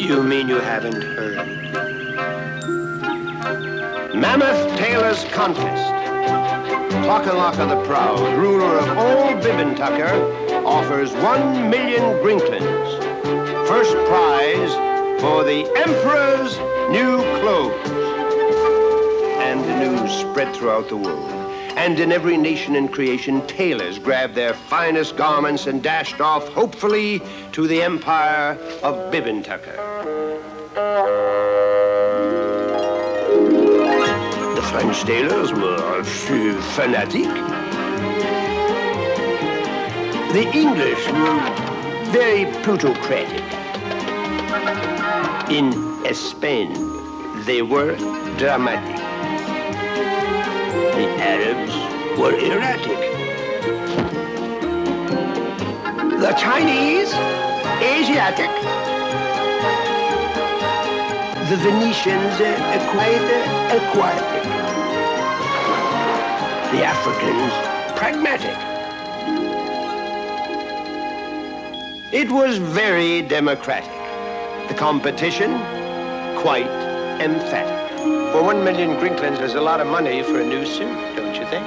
You mean you haven't heard? Mammoth Tailor's Contest. Clockalocka the Proud, ruler of all Bibbintucker, offers 1 million Grinklins. First prize for the Emperor's new clothes. And the news spread throughout the world. And in every nation in creation, tailors grabbed their finest garments and dashed off, hopefully, to the empire of Bibbintucker. The French tailors were fanatic. The English were very plutocratic. In Spain, they were dramatic. The Arabs were erratic. The Chinese, Asiatic. The Venetians, quite aquatic. The Africans, pragmatic. It was very democratic. The competition, quite emphatic. For 1 million Grinklins, there's a lot of money for a new suit, don't you think?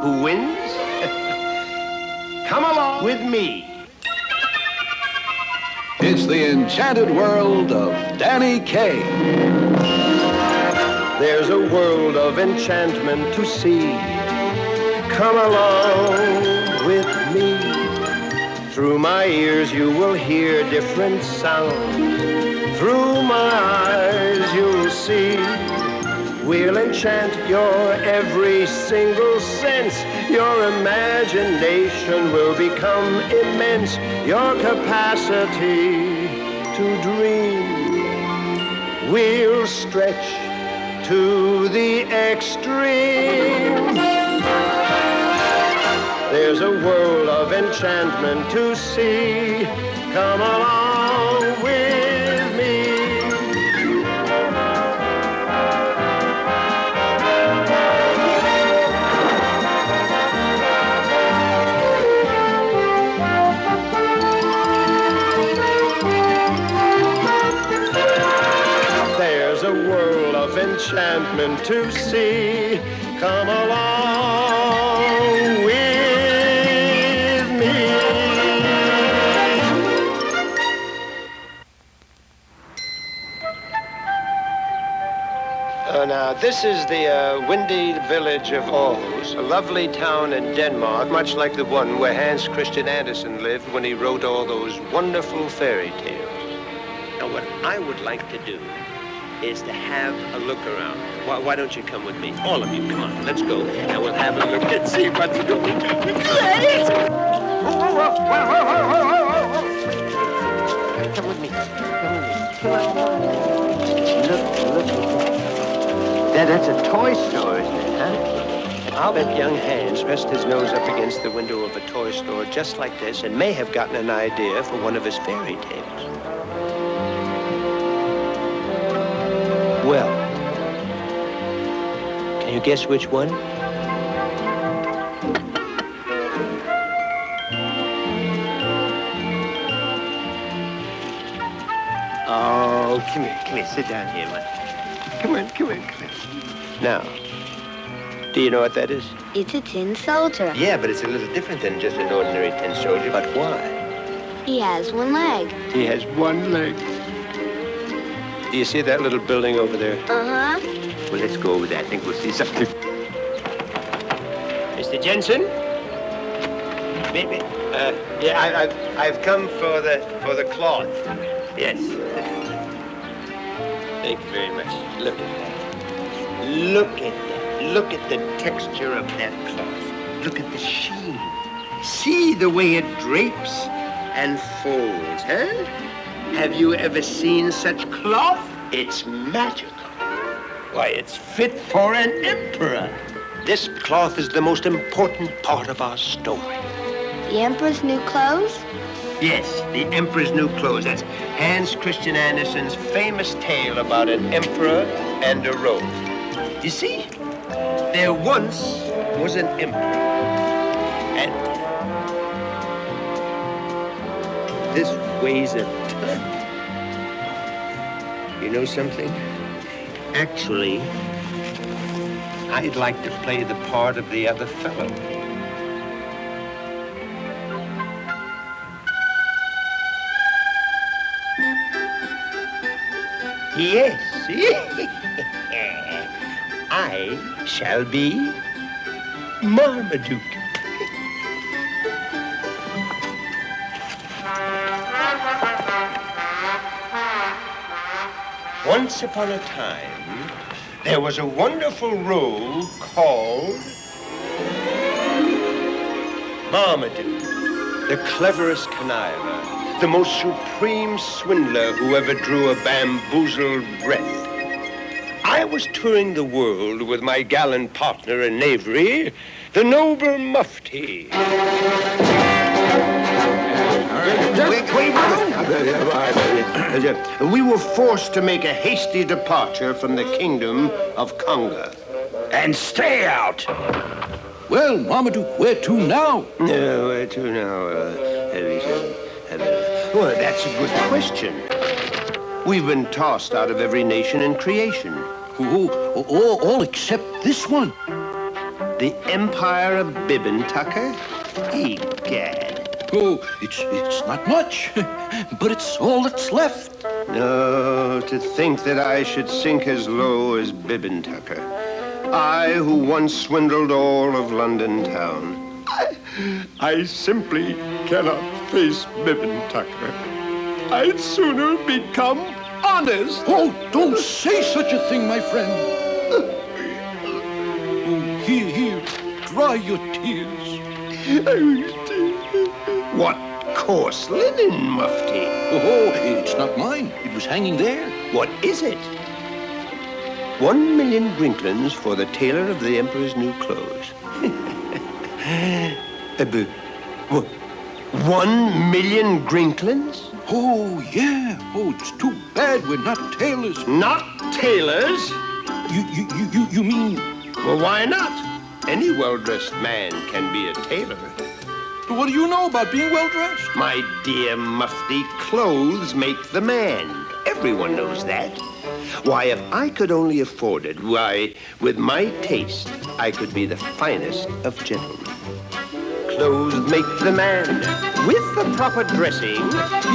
Who wins? Come along with me. It's the enchanted world of Danny Kaye. There's a world of enchantment to see. Come along with me. Through my ears you will hear different sounds. Through my eyes you'll see. We'll enchant your every single sense. Your imagination will become immense. Your capacity to dream will stretch to the extreme. There's a world of enchantment to see. Come along with me. There's a world of enchantment to see. Come along with me. Now, this is the windy village of Aarhus, a lovely town in Denmark, much like the one where Hans Christian Andersen lived when he wrote all those wonderful fairy tales. Now, what I would like to do is to have a look around. Why don't you come with me? All of you, come on, let's go. And we'll have a look and see what's going on. Come with me. Come with me. Come on. Look. That's a toy store, isn't it, huh? I'll bet young Hans rested his nose up against the window of a toy store just like this and may have gotten an idea for one of his fairy tales. Well, can you guess which one? Oh, come here, sit down here, man. Come on. Now, do you know what that is? It's a tin soldier. Yeah, but it's a little different than just an ordinary tin soldier. But why? He has one leg. He has one leg. Do you see that little building over there? Uh-huh. Well, let's go over there. I think we'll see something. Mr. Jensen? Maybe. Yeah, I've come for the cloth. Yes. Thank you very much. Look at that. Look at the texture of that cloth. Look at the sheen. See the way it drapes and folds, huh? Have you ever seen such cloth? It's magical. Why, it's fit for an emperor. This cloth is the most important part of our story. The Emperor's new clothes? Yes, the Emperor's new clothes. That's Hans Christian Andersen's famous tale about an emperor and a robe. You see, there once was an emperor, and This weighs a ton. You know something? Actually, I'd like to play the part of the other fellow. Yes. I shall be Marmaduke. Once upon a time, there was a wonderful rogue called Marmaduke, the cleverest conniver, the most supreme swindler who ever drew a bamboozled breath. I was touring the world with my gallant partner in knavery, the noble Mufti. We were forced to make a hasty departure from the kingdom of Conga. And stay out! Well, Marmaduke, where to now? No, where to now? Well, that's a good question. We've been tossed out of every nation in creation. All except this one. The Empire of Bibbin Tucker? Egad. Oh, it's not much, but it's all that's left. No, to think that I should sink as low as Bibbin Tucker. I, who once swindled all of London town. I simply cannot face Bibbin Tucker. I'd sooner become honest. Oh, don't say such a thing, my friend. Oh, here, dry your tears. What coarse linen, Mufti? Oh, it's not mine. It was hanging there. What is it? 1 million Grinklins for the tailor of the Emperor's new clothes. 1 million Grinklins? Oh, yeah. Oh, it's too bad we're not tailors. Not tailors? You mean... Well, why not? Any well-dressed man can be a tailor. What do you know about being well-dressed? My dear Mufti, clothes make the man. Everyone knows that. Why, if I could only afford it, why, with my taste, I could be the finest of gentlemen. Clothes make the man. With the proper dressing,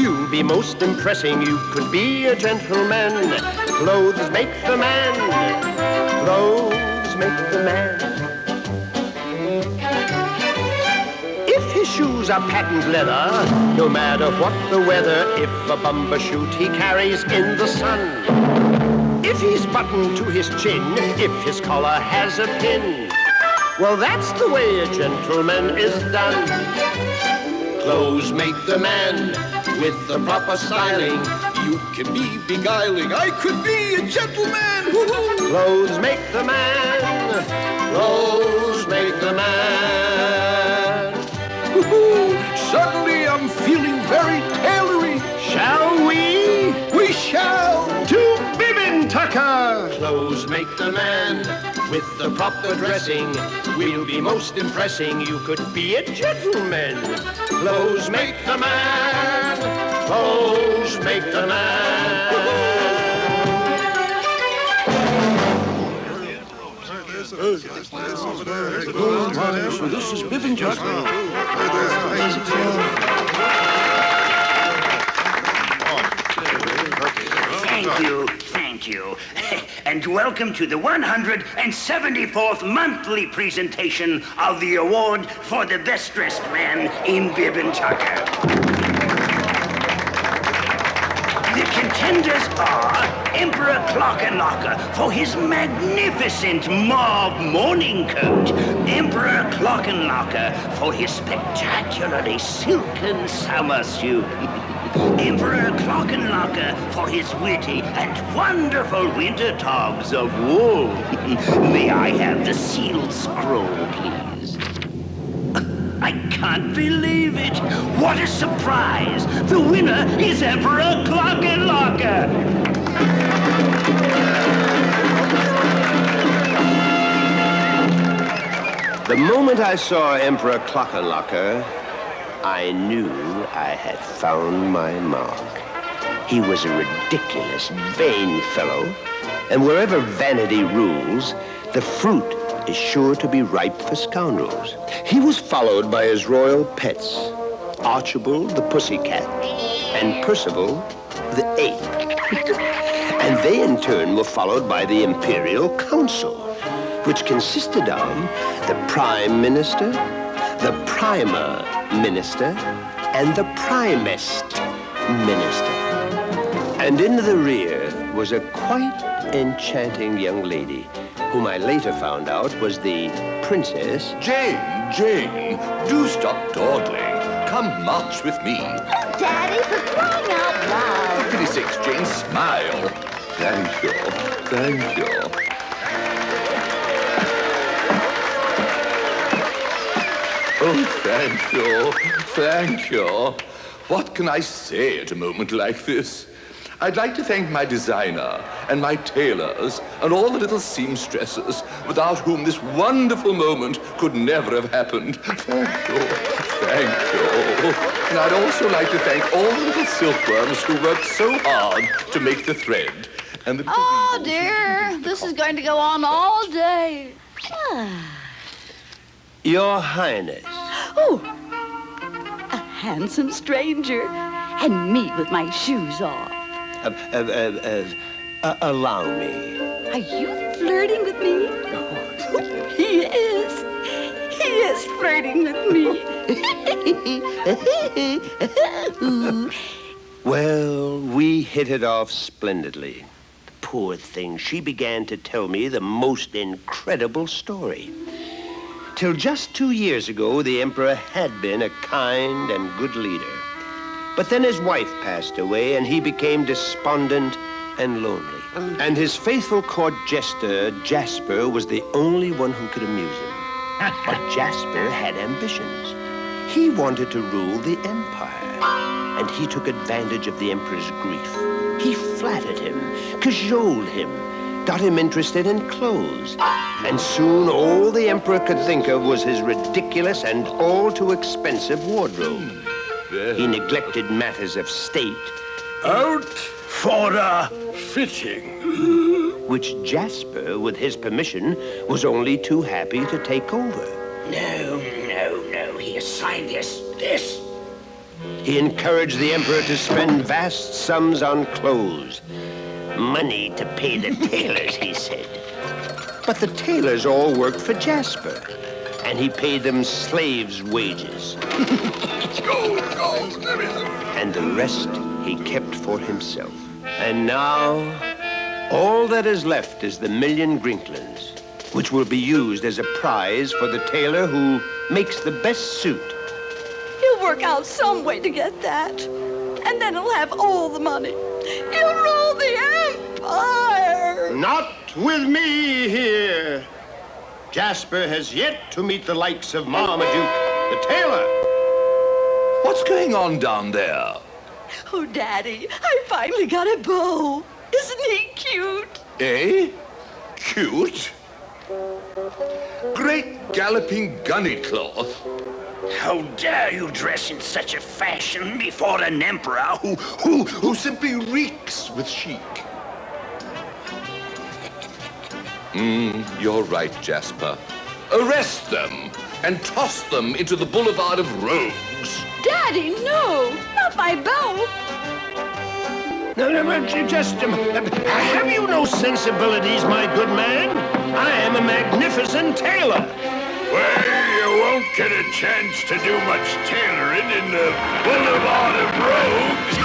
you'll be most impressing. You could be a gentleman. Clothes make the man. Clothes make the man. If his shoes are patent leather, no matter what the weather, if a bumbershoot he carries in the sun, if he's buttoned to his chin, if his collar has a pin, well, that's the way a gentleman is done. Clothes make the man. With the proper styling, You can be beguiling. I could be a gentleman. Woo-hoo. clothes make the man. Clothes make the man. Woo-hoo. Suddenly I'm feeling very tailory. Shall we? We shall. To Bibbin Tucker. Clothes make the man. With the proper dressing, we'll be most impressing. You could be a gentleman. Clothes make the man. Clothes make the man. So this is Bibbin Tucker. Thank you. And welcome to the 174th monthly presentation of the award for the best dressed man in Bibbin Tucker. The contenders are Emperor Clockenlocker for his magnificent mauve morning coat, Emperor Clockenlocker for his spectacularly silken summer suit, Emperor Clockenlocker for his witty and wonderful winter togs of wool. May I have the sealed scroll, please? I can't believe it. What a surprise. The winner is Emperor Clockenlocker. The moment I saw Emperor Clockenlocker, I knew I had found my mark. He was a ridiculous, vain fellow, and wherever vanity rules, the fruit is sure to be ripe for scoundrels. He was followed by his royal pets, Archibald the pussycat and Percival the ape. And they in turn were followed by the imperial council, which consisted of the prime minister, the primer minister, and the primest minister. And in the rear was a quite enchanting young lady, whom I later found out was the Princess. Jane, do stop dawdling. Come march with me. Daddy, for crying out loud. For pity's sakes, Jane, smile. Thank you. Oh, thank you. What can I say at a moment like this? I'd like to thank my designer and my tailors and all the little seamstresses without whom this wonderful moment could never have happened. Thank you. And I'd also like to thank all the little silkworms who worked so hard to make the thread. And the Oh, dear. This is going to go on all day. Your Highness. Oh, a handsome stranger. And me with my shoes off. Allow me. Are you flirting with me? He is. He is flirting with me. Well, we hit it off splendidly. Poor thing, she began to tell me the most incredible story. Till just 2 years ago, the Emperor had been a kind and good leader. But then his wife passed away, and he became despondent and lonely. And his faithful court jester, Jasper, was the only one who could amuse him. But Jasper had ambitions. He wanted to rule the empire, and he took advantage of the emperor's grief. He flattered him, cajoled him, got him interested in clothes. And soon all the emperor could think of was his ridiculous and all too expensive wardrobe. He neglected matters of state. Out for a fitting. Which Jasper, with his permission, was only too happy to take over. No. He assigned this. He encouraged the emperor to spend vast sums on clothes. Money to pay the tailors, he said. But the tailors all worked for Jasper, and he paid them slaves' wages. And the rest he kept for himself. And now, all that is left is the 1,000,000 Grinklins, which will be used as a prize for the tailor who makes the best suit. He'll work out some way to get that. And then he'll have all the money. He'll rule the empire. Not with me here. Jasper has yet to meet the likes of Marmaduke, the tailor. What's going on down there? Oh, Daddy, I finally got a beau. Isn't he cute? Eh? Cute? Great galloping gunny cloth. How dare you dress in such a fashion before an emperor who simply reeks with chic. You're right, Jasper. Arrest them and toss them into the Boulevard of Rogues. Daddy, no, not my beau. No, just, have you no sensibilities, my good man? I am a magnificent tailor. Well, you won't get a chance to do much tailoring in the Boulevard of Rogues.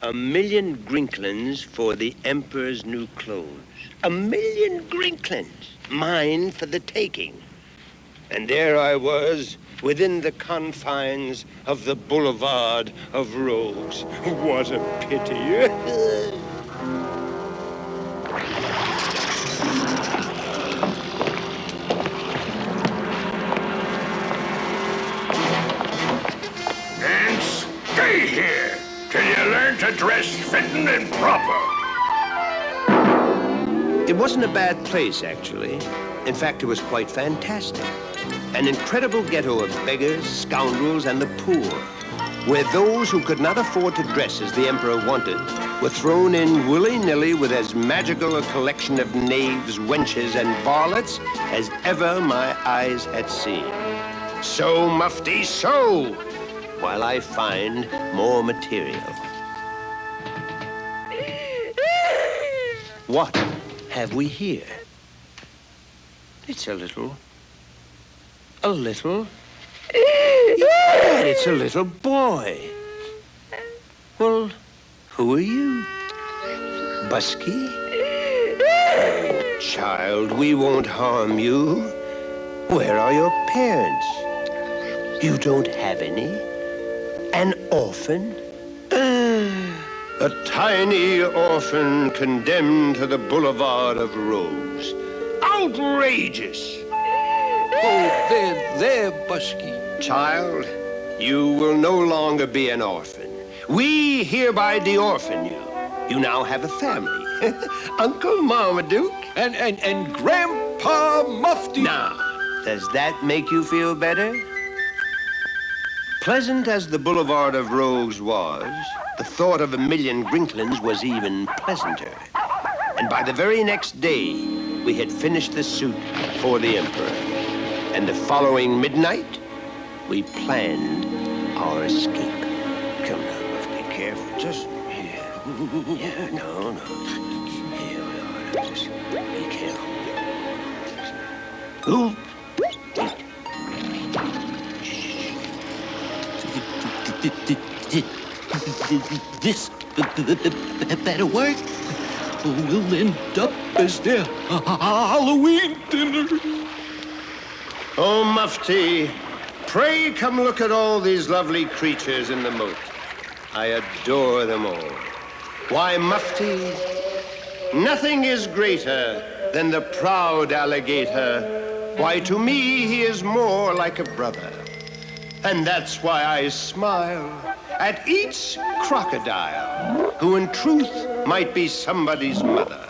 A 1,000,000 Grinklins for the emperor's new clothes. 1,000,000 Grinklins, mine for the taking. And there I was, within the confines of the Boulevard of Rogues. What a pity. And stay here till you learn to dress fitting and proper. It It wasn't a bad place, actually. In fact, it was quite fantastic. An incredible ghetto of beggars, scoundrels, and the poor, where those who could not afford to dress as the emperor wanted were thrown in willy-nilly with as magical a collection of knaves, wenches, and varlets as ever my eyes had seen. So, Mufti, so, while I find more material. What have we here? It's a little. Yeah, it's a little boy. Well, who are you? Busky? Oh, child, we won't harm you. Where are your parents? You don't have any? An orphan? A tiny orphan condemned to the boulevard of Rose. Outrageous! Oh, there, Busky. Child, you will no longer be an orphan. We hereby de-orphan you. You now have a family. Uncle Marmaduke. And Grandpa Mufti. Now, does that make you feel better? Pleasant as the Boulevard of Rogues was, the thought of 1,000,000 Grinklins was even pleasanter. And by the very next day, we had finished the suit for the Emperor. And the following midnight, we planned our escape. Come now, Mufti, be careful. Just here. Yeah, no. Here we are. Just be careful. Ooh. This better work. We'll end up as their Halloween dinner. Oh, Mufti, pray come look at all these lovely creatures in the moat. I adore them all. Why, Mufti, nothing is greater than the proud alligator. Why, to me, he is more like a brother. And that's why I smile at each crocodile, who in truth might be somebody's mother.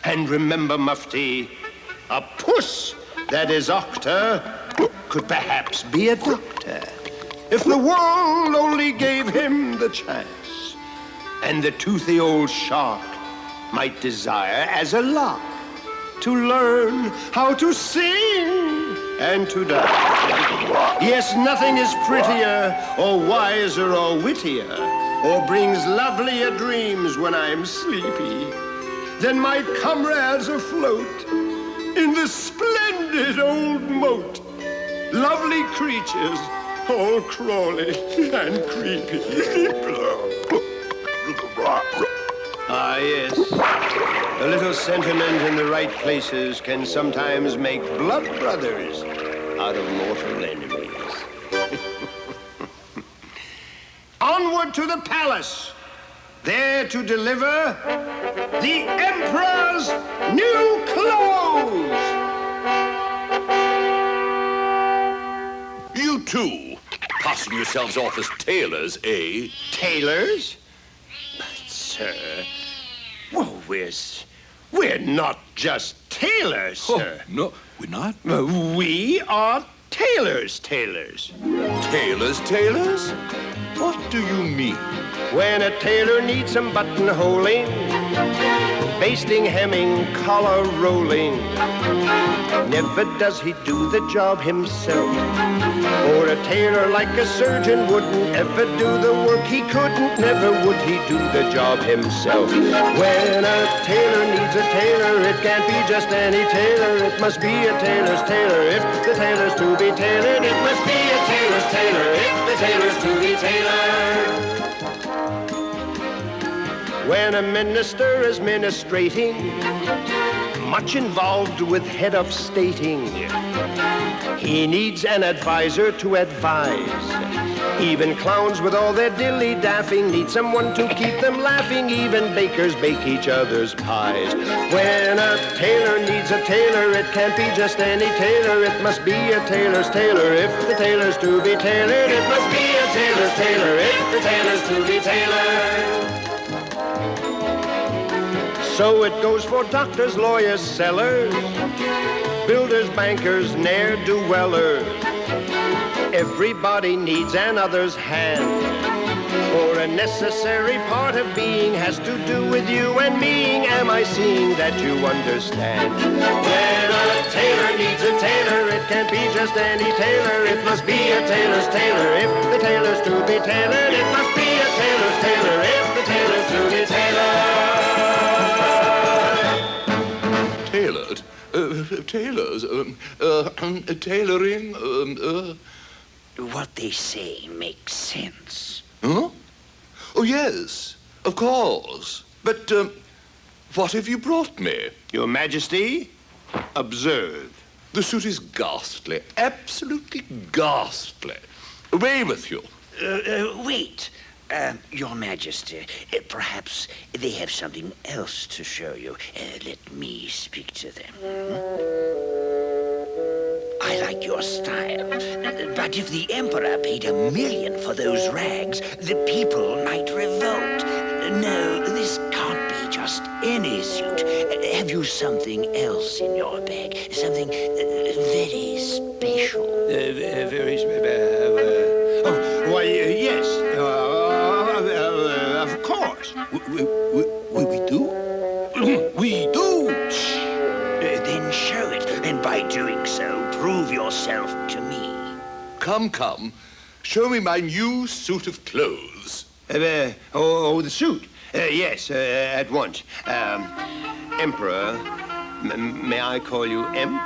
And remember, Mufti, a puss that is octa could perhaps be a doctor, if the world only gave him the chance. And the toothy old shark might desire as a lark to learn how to sing and to dance. Yes, nothing is prettier or wiser or wittier or brings lovelier dreams when I'm sleepy than my comrades afloat in the splendid old moat. Lovely creatures, all crawly and creepy. Ah, yes. A little sentiment in the right places can sometimes make blood brothers out of mortal enemies. Onward to the palace, there to deliver the Emperor's new clothes! You two, passing yourselves off as tailors, eh? Tailors? But, sir, well, we're not just tailors, sir. No, we're not. We are tailors. Tailors? What do you mean? When a tailor needs some buttonholing, basting, hemming, collar rolling, never does he do the job himself. Or a tailor like a surgeon wouldn't ever do the work he couldn't, never would he do the job himself. When a tailor needs a tailor, it can't be just any tailor, it must be a tailor's tailor. If the tailor's to be tailored, it must be a tailor's tailor. If the tailor's to be tailored. When a minister is ministrating, much involved with head of stating, he needs an advisor to advise. Even clowns with all their dilly-daffing need someone to keep them laughing. Even bakers bake each other's pies. When a tailor needs a tailor, it can't be just any tailor. It must be a tailor's tailor. If the tailor's to be tailored, it must be a tailor's tailor. If the tailor's to be tailored. So it goes for doctors, lawyers, sellers, builders, bankers, ne'er-do-wellers. Everybody needs another's hand, for a necessary part of being has to do with you and me. Am I seeing that you understand? When a tailor needs a tailor, it can't be just any tailor. It must be a tailor's tailor. If the tailor's to be tailored, it must be a tailor's tailor. If the tailor's to be tailored. Tailored? Tailors? Tailoring? What they say makes sense. Huh? Oh, yes, of course. But, what have you brought me? Your Majesty, observe. The suit is ghastly, absolutely ghastly. Away with you. Wait. Your Majesty, perhaps they have something else to show you. Let me speak to them. I like your style, but if the Emperor paid $1 million for those rags, the people might revolt. No, this can't be just any suit. Have you something else in your bag? Something very special? Very why, yes. Of course. We do? We do! Then show it, and by doing so, prove yourself to me. Come, come. Show me my new suit of clothes. The suit. Yes, at once. Emperor, may I call you Emp?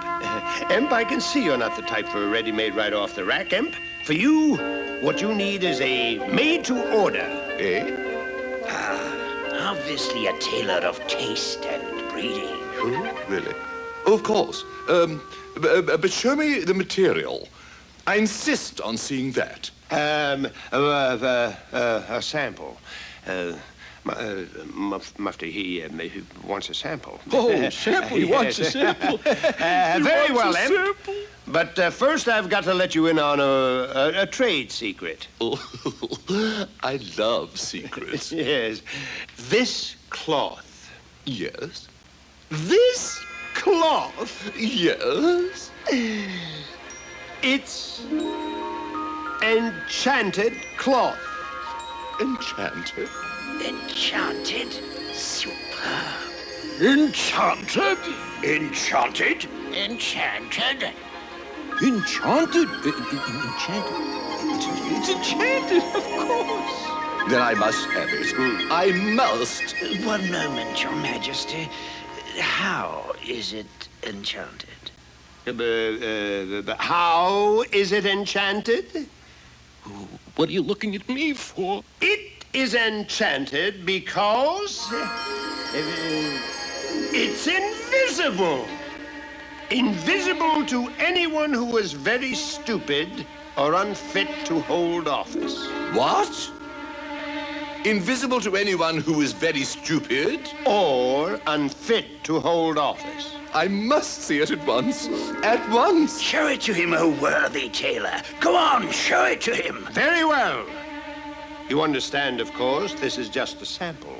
Emp, I can see you're not the type for a ready-made right off the rack, Emp. For you, what you need is a made-to-order. Eh? Obviously a tailor of taste and breeding. Oh, really? Oh, of course. But show me the material. I insist on seeing that. A sample. Mufti, he wants a sample. Oh, sample. He wants a sample. Very well, Emp. But first, I've got to let you in on a trade secret. Oh, I love secrets. Yes. This cloth. Yes? This cloth. Yes? It's enchanted cloth. Enchanted? Enchanted? Superb. Enchanted? Enchanted? Enchanted? Enchanted? Enchanted? It's enchanted, of course. Then I must have it. I must. One moment, Your Majesty. How is it enchanted? How is it enchanted? What are you looking at me for? It is enchanted because it's invisible. Invisible to anyone who is very stupid or unfit to hold office. What? Invisible to anyone who is very stupid? Or unfit to hold office. I must see it at once. At once. Show it to him, O worthy tailor. Go on, show it to him. Very well. You understand, of course, this is just a sample.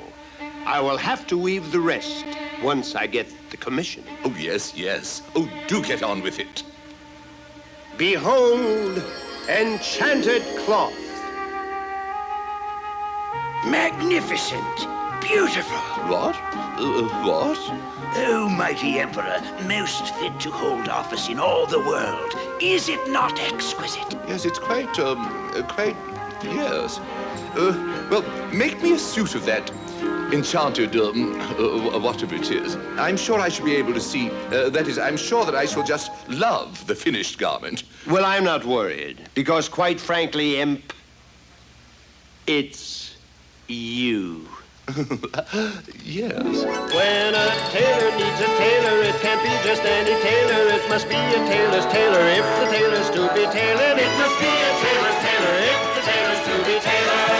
I will have to weave the rest once I get the commission. Oh, yes, yes. Oh, do get on with it. Behold, enchanted cloth. Magnificent. Beautiful. What? What? O mighty Emperor, most fit to hold office in all the world. Is it not exquisite? Yes, it's quite, yes. Well, make me a suit of that enchanted, whatever it is. I'm sure I shall be able to see, that is, I'm sure that I shall just love the finished garment. Well, I'm not worried, because quite frankly, Imp, it's you. Yes. When a tailor needs a tailor, it can't be just any tailor. It must be a tailor's tailor. If the tailor's to be tailored, it must be a tailor's tailor. If the tailor's to be tailored.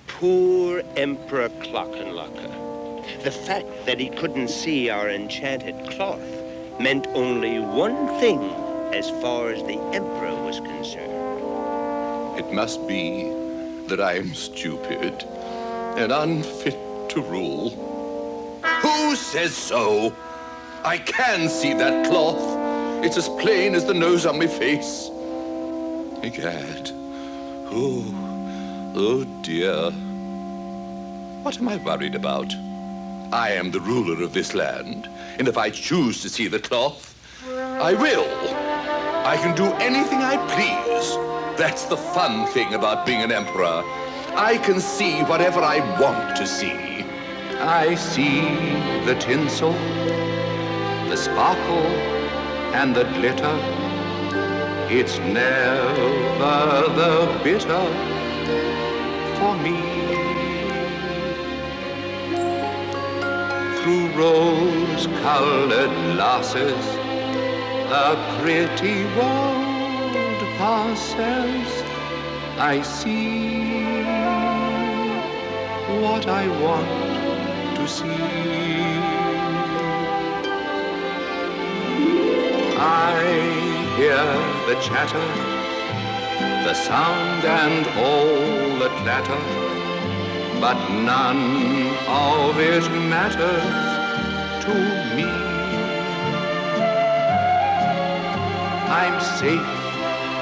Poor Emperor Clockenlocker. The fact that he couldn't see our enchanted cloth meant only one thing as far as the Emperor was concerned. It must be that I am stupid and unfit to rule. Who says so? I can see that cloth. It's as plain as the nose on my face. Egad. Oh dear. What am I worried about? I am the ruler of this land, and if I choose to see the cloth, I will. I can do anything I please. That's the fun thing about being an emperor. I can see whatever I want to see. I see the tinsel, the sparkle, and the glitter. It's never the bitter for me. Through rose-colored glasses, a pretty world passes. I see what I want to see. I hear the chatter, the sound and all the clatter, but none of it matters to me. I'm safe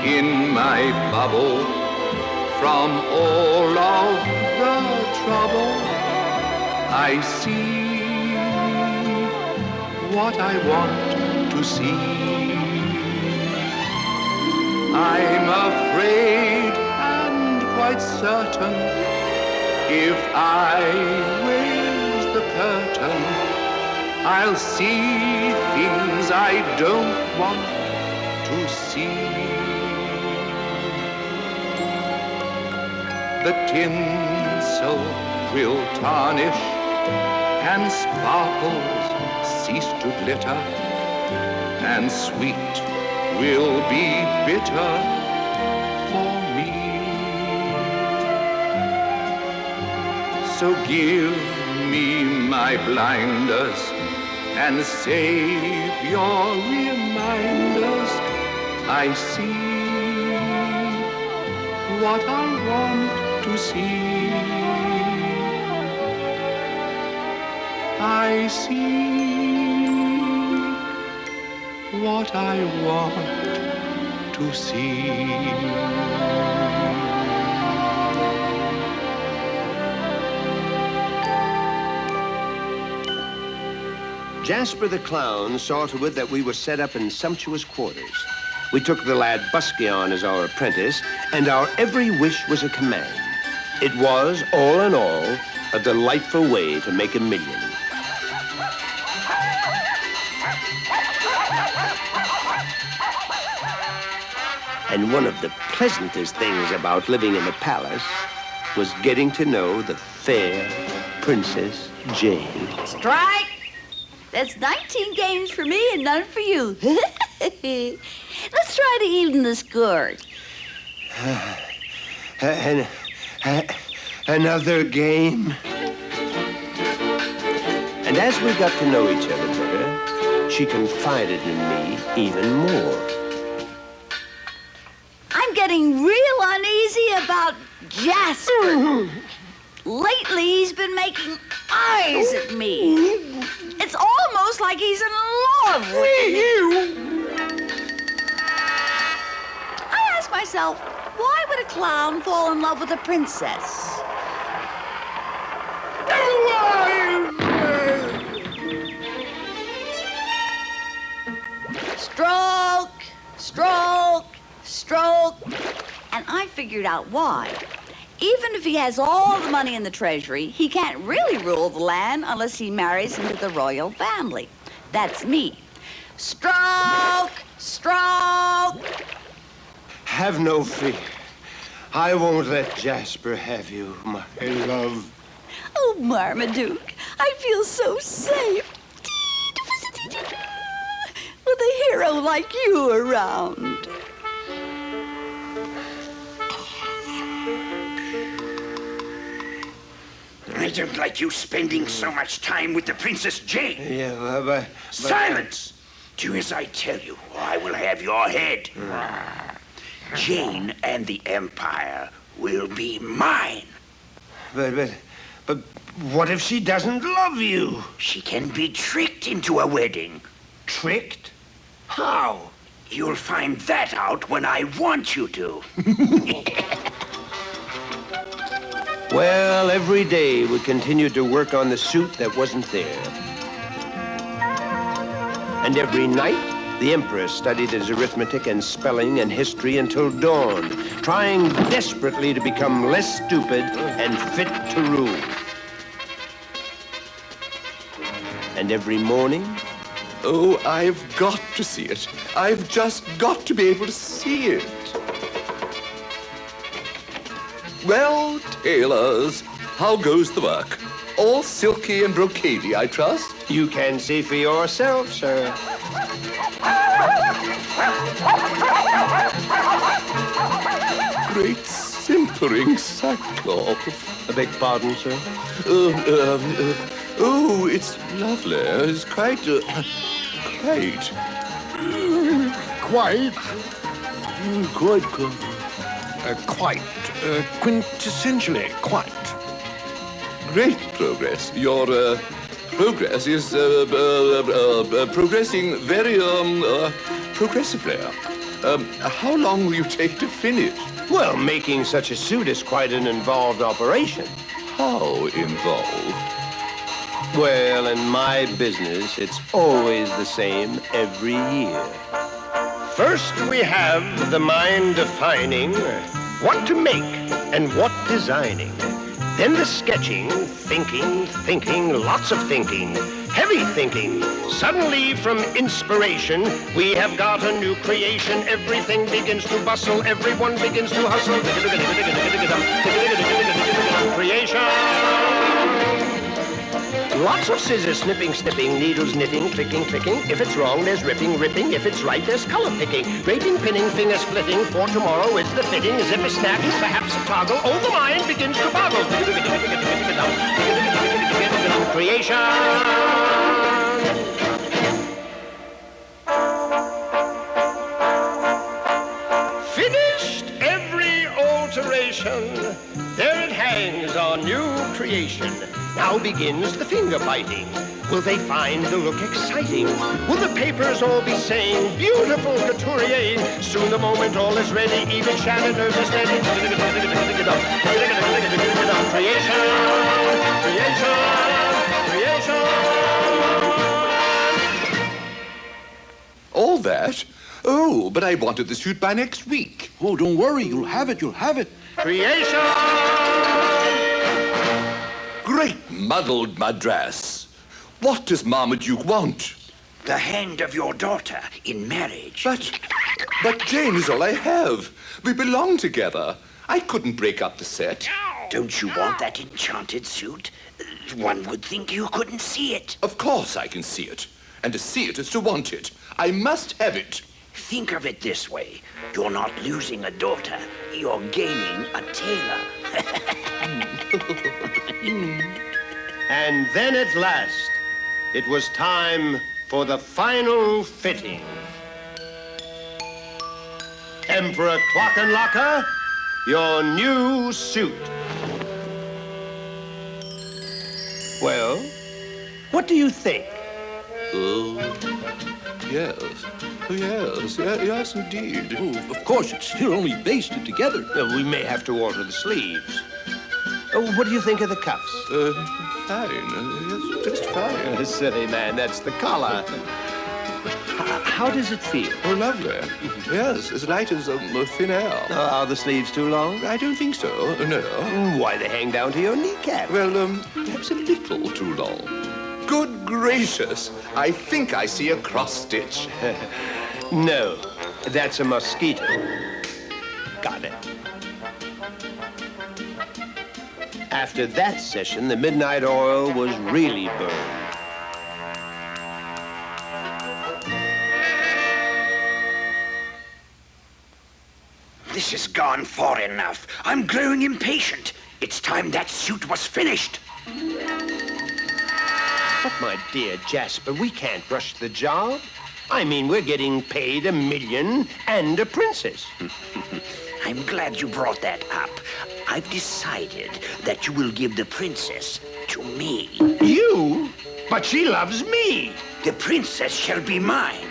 in my bubble from all of the trouble. I see what I want to see. I'm afraid and quite certain if I raise the curtain, I'll see things I don't want to see. The tinsel will tarnish and sparkles cease to glitter, and sweet will be bitter for me. So give me my blinders and save your reminders. I see what I want to see. I see what I want to see. Jasper the Clown saw to it that we were set up in sumptuous quarters. We took the lad Buskion as our apprentice, and our every wish was a command. It was, all in all, a delightful way to make $1 million. And one of the pleasantest things about living in the palace was getting to know the fair Princess Jane. Strike! That's 19 games for me and none for you. Let's try to even the score. Another game? And as we got to know each other better, she confided in me even more. I'm getting real uneasy about Jasper. Lately, he's been making eyes at me. It's almost like he's in love with me. I ask myself, why would a clown fall in love with a princess? Stroke, stroke, stroke. And I figured out why. Even if he has all the money in the treasury, he can't really rule the land unless he marries into the royal family. That's me. Stroke, stroke. Have no fear. I won't let Jasper have you, my love. Oh, Marmaduke, I feel so safe. With a hero like you around. I don't like you spending so much time with the Princess Jane. Yeah, but Silence! Do as I tell you, or I will have your head. Jane and the Empire will be mine. But what if she doesn't love you? She can be tricked into a wedding. Tricked? How? You'll find that out when I want you to. Well, every day we continued to work on the suit that wasn't there. And every night, the Emperor studied his arithmetic and spelling and history until dawn, trying desperately to become less stupid and fit to rule. And every morning, Oh, I've got to see it. I've just got to be able to see it. Well, tailors, how goes the work? All silky and brocadey, I trust? you can see for yourself, sir. Great simpering Cyclops. I beg pardon, sir? Oh, it's lovely. It's quite. Quite. Quintessentially quite. Great progress. Your progress is progressing very progressively. How long will you take to finish? Well, making such a suit is quite an involved operation. How involved? Well, in my business, it's always the same every year. First, we have the mind defining what to make and what designing. Then the sketching, thinking, lots of thinking, heavy thinking. Suddenly, from inspiration, we have got a new creation. Everything begins to bustle, everyone begins to hustle. Creation! Lots of scissors, snipping, needles knitting, clicking. If it's wrong, there's ripping. If it's right, there's color picking. Draping, pinning, finger splitting. For tomorrow, it's the fitting. As if a snap, perhaps a toggle. Oh, the mind begins to boggle. Creation! Finished every alteration. There it hangs on new creation. Now begins the finger biting. Will they find the look exciting? Will the papers all be saying, beautiful couturier? Soon the moment all is ready, even shattered nerves are steady. Creation! All that? Oh, but I wanted the suit by next week. Oh, don't worry. You'll have it. Creation! Great muddled madras. What does Marmaduke want? The hand of your daughter in marriage. But Jane is all I have. We belong together. I couldn't break up the set. Don't you want that enchanted suit? One would think you couldn't see it. Of course I can see it. And to see it is to want it. I must have it. Think of it this way. You're not losing a daughter. You're gaining a tailor. And then at last, it was time for the final fitting. Emperor Clockenlocker, your new suit. Well, what do you think? Oh, yes. Yes, indeed. Oh, of course, it's still only basted together. We may have to alter the sleeves. What do you think of the cuffs? Fine. Yes, just fine. Silly man, that's the collar. How does it feel? Oh, lovely. Yes, as light as thin air. Are the sleeves too long? I don't think so, no. Why, they hang down to your kneecap. Well, perhaps a little too long. Good gracious, I think I see a cross-stitch. No, that's a mosquito. Got it. After that session, the midnight oil was really burned. This has gone far enough. I'm growing impatient. It's time that suit was finished. But, my dear Jasper, we can't rush the job. I mean, we're getting paid $1 million and a princess. I'm glad you brought that up. I've decided that you will give the princess to me. You? But she loves me. The princess shall be mine.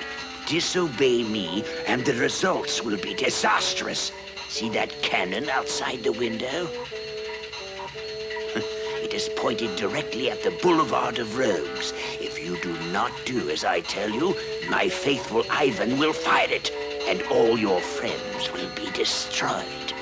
Disobey me, and the results will be disastrous. See that cannon outside the window? It is pointed directly at the Boulevard of Rogues. If you do not do as I tell you, my faithful Ivan will fire it, and all your friends will be destroyed.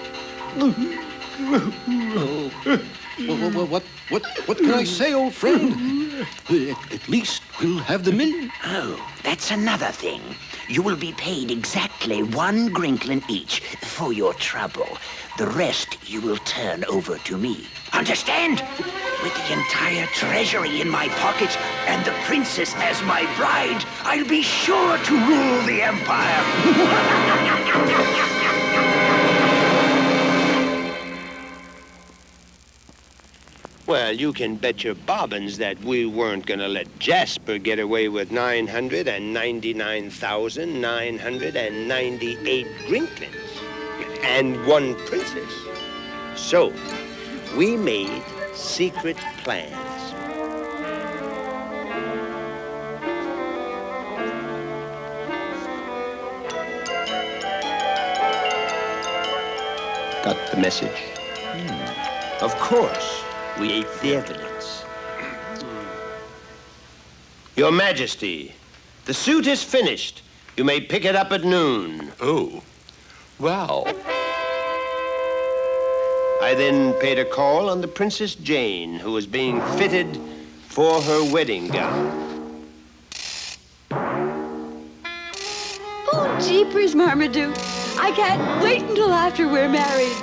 What can I say, old friend? At least we'll have the $1 million. Oh, that's another thing. You will be paid exactly 1 Grinklin each for your trouble. The rest you will turn over to me. Understand? With the entire treasury in my pocket and the princess as my bride, I'll be sure to rule the empire. Well, you can bet your bobbins that we weren't going to let Jasper get away with 999,998 Grinklins and 1 princess. So, we made secret plans. Got the message? Of course. We ate the evidence. Your Majesty, the suit is finished. You may pick it up at noon. Oh, wow. I then paid a call on the Princess Jane, who was being fitted for her wedding gown. Oh, jeepers, Marmaduke. I can't wait until after we're married.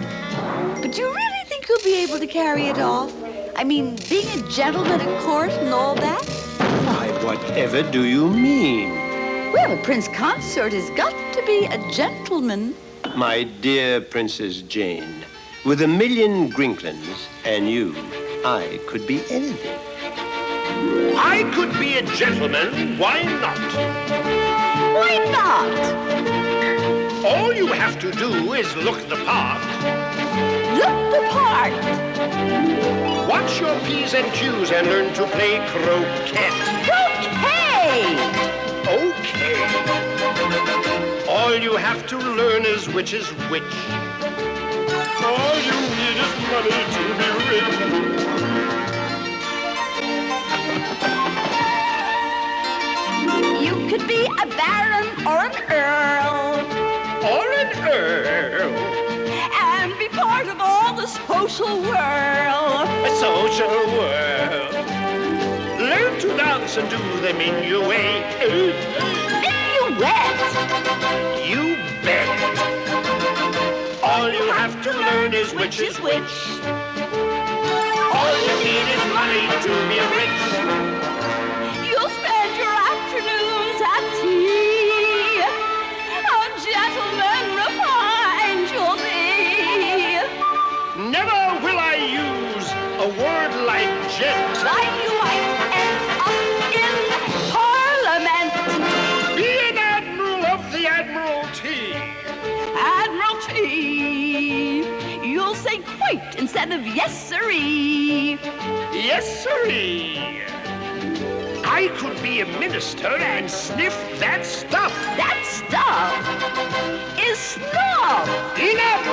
But you really think you'll be able to carry it off? I mean, being a gentleman at court and all that? Why, whatever do you mean? Well, a prince consort has got to be a gentleman. My dear Princess Jane, with $1 million Grinklins and you, I could be anything. I could be a gentleman, why not? Why not? All you have to do is look the part. Look the part. Watch your P's and Q's and learn to play croquet. Croquet! Okay. All you have to learn is which is which. All you need is money to be rich. You could be a baron or an earl. Or an earl. And be part of all the social world. A social world. Learn to dance and do the minuet. Minuet! You bet. All you have to learn is which is which. All you need is money to be rich. You'll spend your afternoons at tea. A gentleman refined you'll be. Never will I use a word like gent. Like you might end up in Parliament. Be an admiral of the Admiralty. Admiralty. You'll say quite instead of yes, sirree. Yes, sirree. I could be a minister and sniff that stuff. That stuff is snuff. Enough!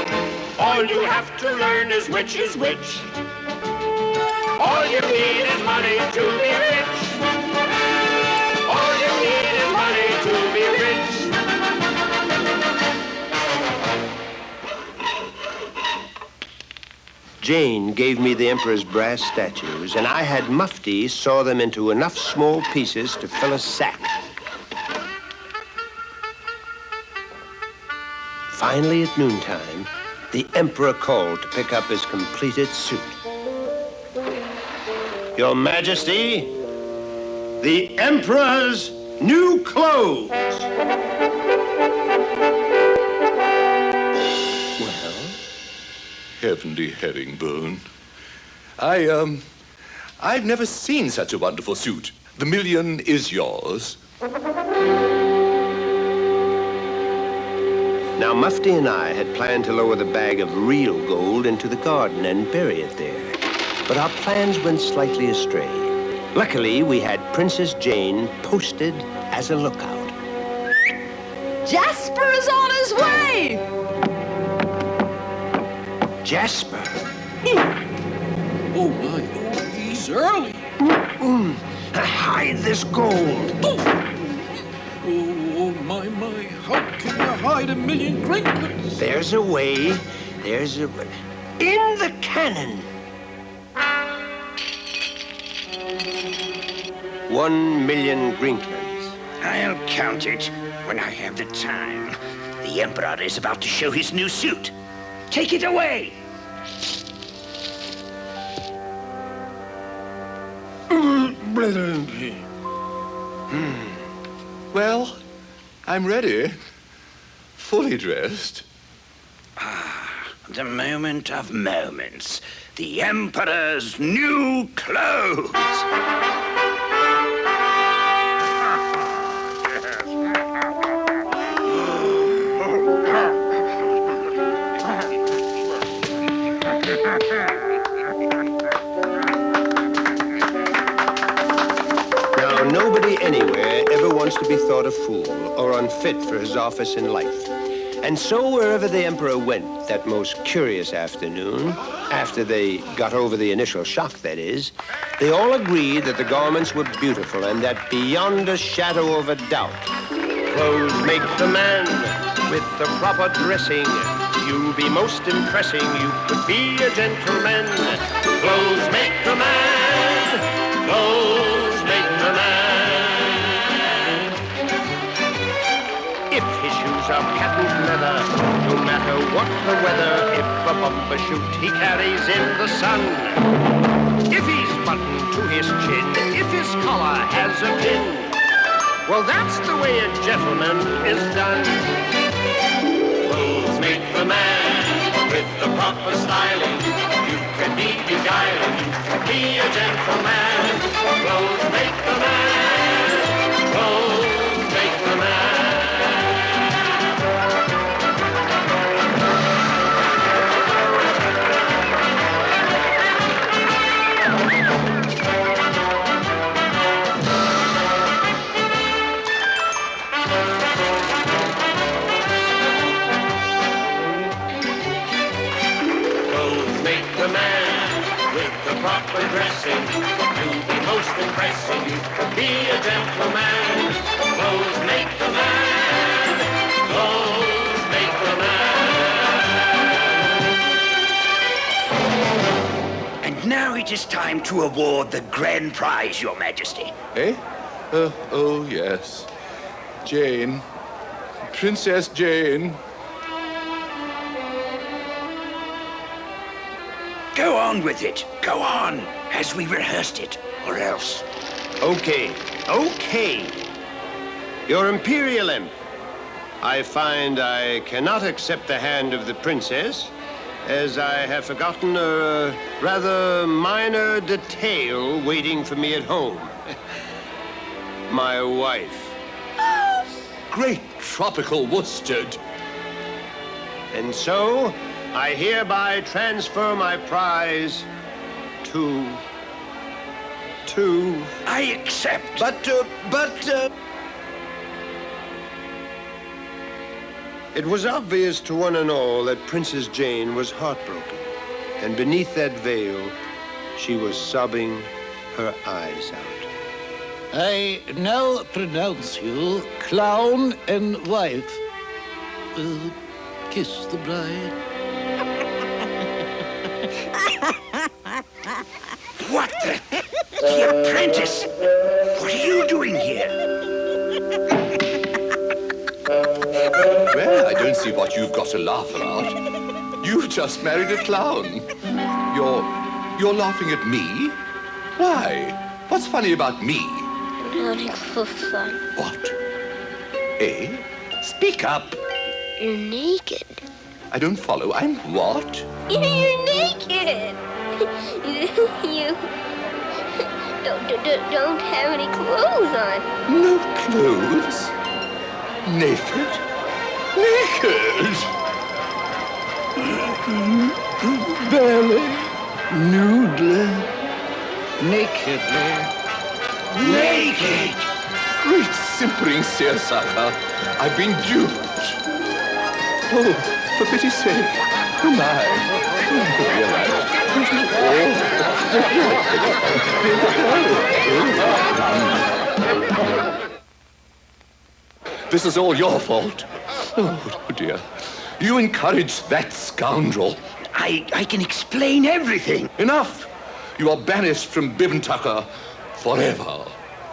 All you have to learn is which is which. All you need is money to be rich. All you need is money to be rich. Jane gave me the Emperor's brass statues, and I had Mufti saw them into enough small pieces to fill a sack. Finally, at noontime, the Emperor called to pick up his completed suit. Your Majesty, the Emperor's new clothes. Well? Heavenly herringbone. I've never seen such a wonderful suit. The $1 million is yours. Now, Mufti and I had planned to lower the bag of real gold into the garden and bury it there. But our plans went slightly astray. Luckily, we had Princess Jane posted as a lookout. Jasper is on his way! Jasper? Oh, my. Oh, he's early. Hide this gold. Oh, my. How can you hide 1,000,000 Grinklings? There's a way. There's a way. In the cannon. 1,000,000 Grinklings. I'll count it when I have the time. The Emperor is about to show his new suit. Take it away! Well, I'm ready. Fully dressed. The moment of moments. The Emperor's new clothes. Now, nobody anywhere ever wants to be thought a fool or unfit for his office in life. And so wherever the Emperor went that most curious afternoon, after they got over the initial shock, that is, they all agreed that the garments were beautiful and that beyond a shadow of a doubt, clothes make the man. With the proper dressing, you'll be most impressing. You could be a gentleman. Clothes make the man. Clothes make the man. If his shoes are patent leather, no matter what the weather, if a bumper shoot he carries in the sun, if he's buttoned to his chin, if his collar has a pin, well, that's the way a gentleman is done. Clothes make the man with the proper styling. You can be beguiling, you can be a gentleman. Clothes make the man. Clothes make the man. Proper dressing, you'll be most impressing. You could be a gentleman. Clothes make the man. Clothes make the man. And now it is time to award the grand prize, Your Majesty. Eh? Oh, yes. Jane. Princess Jane. Go on with it. Go on, as we rehearsed it, or else. Okay. Your Imperial Emperor, I find I cannot accept the hand of the princess, as I have forgotten a rather minor detail waiting for me at home. My wife. Great tropical worsted. And so, I hereby transfer my prize to... I accept. But... It was obvious to one and all that Princess Jane was heartbroken. And beneath that veil, she was sobbing her eyes out. I now pronounce you clown and wife. Kiss the bride. What the? The apprentice! What are you doing here? Well, I don't see what you've got to laugh about. You've just married a clown. You're laughing at me? Why? What's funny about me? Nothing so fun. What? Eh? Speak up. You're naked. I don't follow. I'm what? You're naked. You don't have any clothes on. No clothes? Naked? Naked! Barely, nudely, nakedly. Naked! Great simpering seersucker. I've been duped. Oh, for pity's sake. Oh, my. Oh, I could realize. This is all your fault. Oh, dear. You encouraged that scoundrel. I can explain everything. Enough! You are banished from Tucker forever.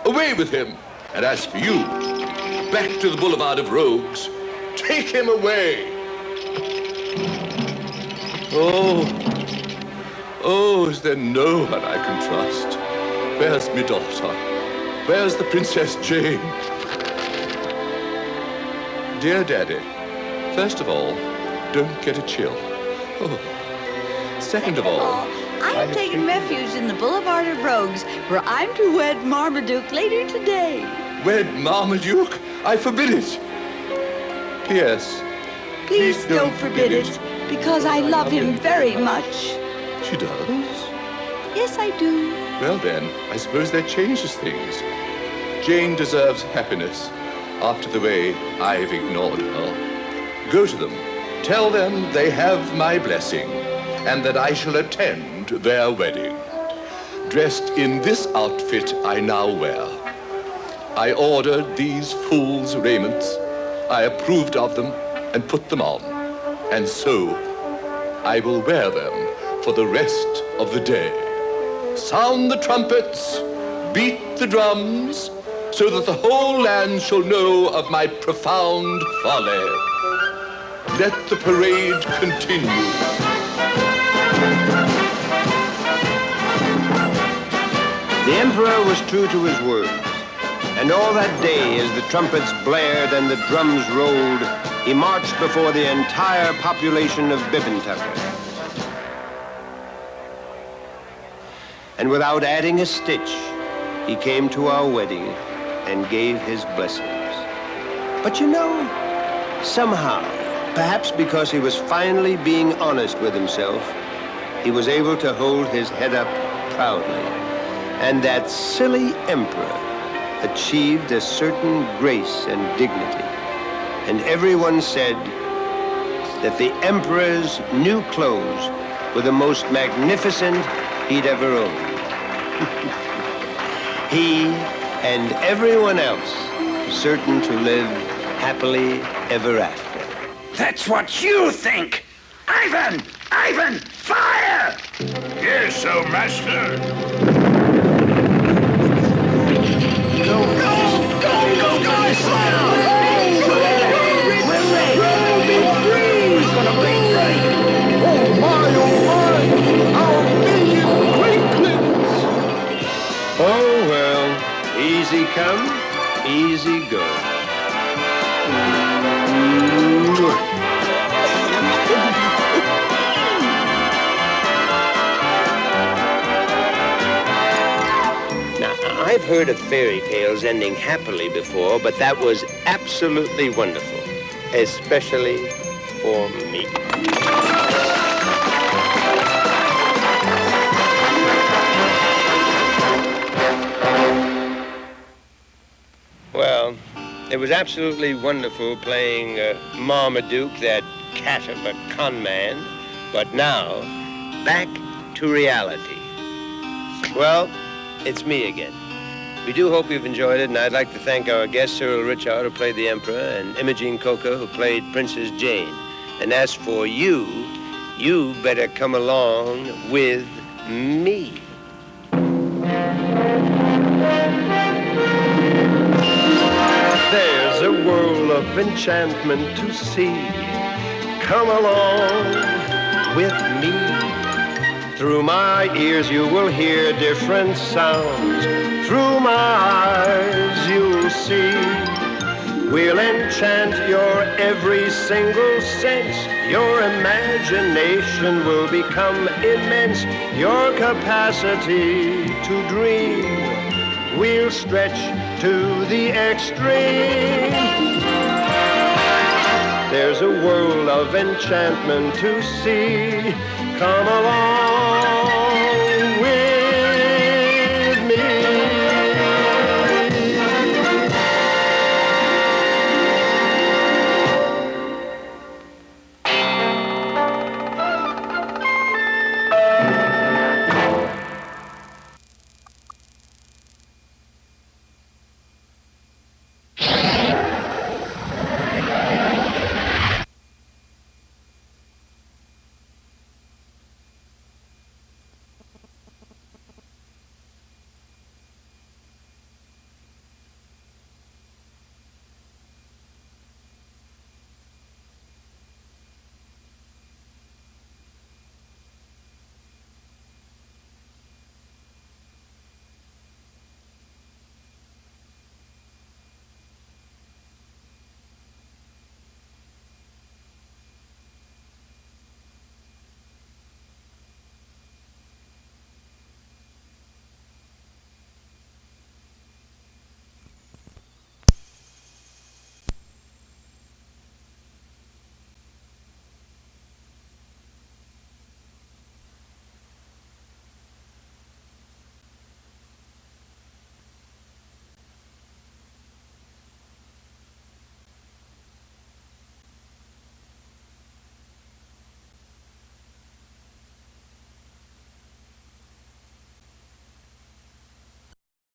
Away with him. And as for you, back to the Boulevard of Rogues. Take him away. Oh, is there no one I can trust? Where's my daughter? Where's the Princess Jane? Dear Daddy, first of all, don't get a chill. Oh. Second of all, I have taken refuge in the Boulevard of Rogues, where I'm to wed Marmaduke later today. wed Marmaduke? I forbid it. P.S. Please don't forbid it, because I love him very much. She does? Yes, I do. Well then, I suppose that changes things. Jane deserves happiness after the way I've ignored her. Go to them. Tell them they have my blessing and that I shall attend their wedding. Dressed in this outfit I now wear. I ordered these fools' raiments. I approved of them and put them on. And so I will wear them for the rest of the day. Sound the trumpets, beat the drums, so that the whole land shall know of my profound folly. Let the parade continue. The emperor was true to his word, and all that day as the trumpets blared and the drums rolled, he marched before the entire population of Tucker. And without adding a stitch, he came to our wedding and gave his blessings. But you know, somehow, perhaps because he was finally being honest with himself, he was able to hold his head up proudly. And that silly emperor achieved a certain grace and dignity. And everyone said that the emperor's new clothes were the most magnificent he'd ever owned. He and everyone else certain to live happily ever after. That's what you think! Ivan! Ivan! Fire! Yes, oh master. Go, guys! We're gonna bring rain! Oh my, our million Ranklins! Oh, well, easy come, easy go. Now, I've heard of fairy tales ending happily before, but that was absolutely wonderful, especially for me. Well, it was absolutely wonderful playing Marmaduke, that cat of a con man. But now, back to reality. Well, it's me again. We do hope you've enjoyed it, and I'd like to thank our guest, Cyril Richard, who played the Emperor, and Imogene Coca, who played Princess Jane. And as for you, you better come along with me. There's a world of enchantment to see. Come along with me. Through my ears you will hear different sounds. Through my eyes you'll see. We'll enchant your every single sense. Your imagination will become immense. Your capacity to dream we'll stretch to the extreme. There's a world of enchantment to see. Come along.